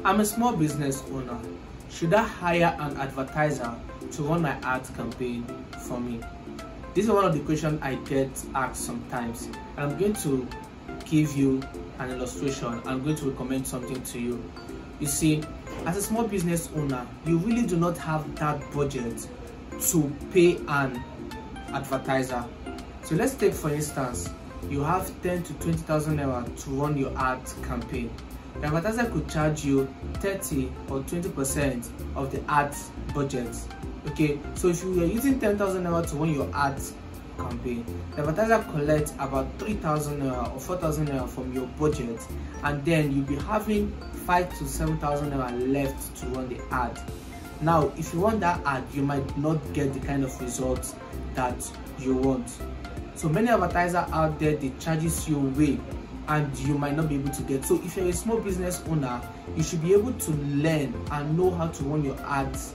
I'm a small business owner. Should I hire an advertiser to run my ad campaign for me? This is one of the questions I get asked sometimes. I'm going to give you an illustration. I'm going to recommend something to you. You see, as a small business owner, you really do not have that budget to pay an advertiser. So let's take, for instance, you have 10 to 20,000 naira to run your ad campaign. The advertiser could charge you 30 or 20% of the ad budget. Okay, so if you are using 10,000 naira to run your ad campaign, the advertiser collects about 3,000 naira or 4,000 naira from your budget, and then you'll be having 5 to 7,000 naira left to run the ad. Now, if you want that ad, you might not get the kind of results that you want. So many advertisers out there, they charges you way, and you might not be able to get. So if you're a small business owner, you should be able to learn and know how to run your ads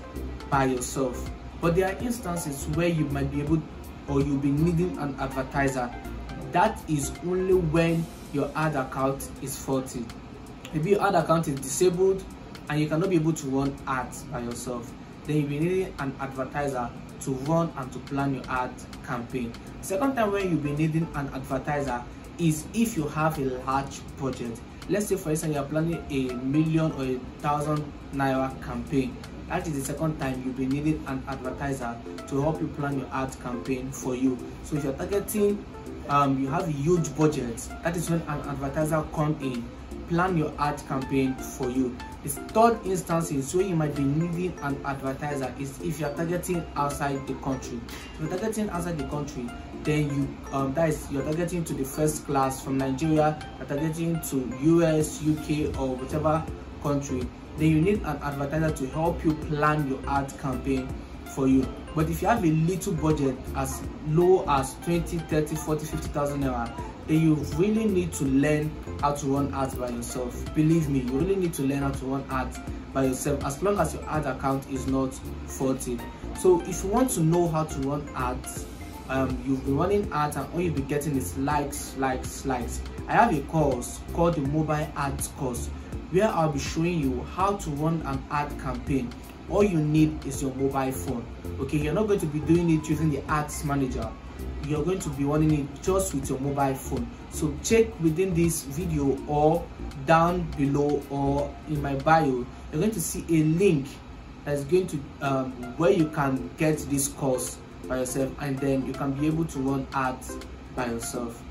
by yourself. But there are instances where you might be able, or you'll be needing an advertiser. That is only when your ad account is faulty. Maybe your ad account is disabled and you cannot be able to run ads by yourself. Then you'll be needing an advertiser to run and to plan your ad campaign. The second time when you'll be needing an advertiser is if you have a large budget. Let's say, for instance, you are planning a million or 1,000 naira campaign. That is the second time you'll be needing an advertiser to help you plan your ad campaign for you. So if you're targeting, you have a huge budget, that is when an advertiser comes in, plan your ad campaign for you. The third instance is where you might be needing an advertiser is if you're targeting outside the country. If you're targeting outside the country, then you're targeting to the first class from Nigeria, you're targeting to US, UK, or whichever country. Then you need an advertiser to help you plan your ad campaign for you. But if you have a little budget as low as 20, 30, 40, 50,000 naira, then you really need to learn how to run ads by yourself. Believe me, you really need to learn how to run ads by yourself, as long as your ad account is not faulty. So if you want to know how to run ads, you've been running ads and all you'll be getting is likes. I have a course called the Mobile Ads course, where I'll be showing you how to run an ad campaign. All you need is your mobile phone. Okay, you're not going to be doing it using the ads manager. You're going to be running it just with your mobile phone. So check within this video or down below or in my bio, you're going to see a link that's going to where you can get this course by yourself, and then you can be able to run ads by yourself.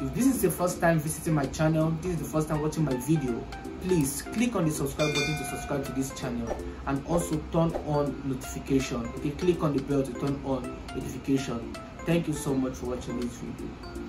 If this is the first time visiting my channel, this is the first time watching my video, please click on the subscribe button to subscribe to this channel, and also turn on notification. Okay, click on the bell to turn on notification. Thank you so much for watching this video.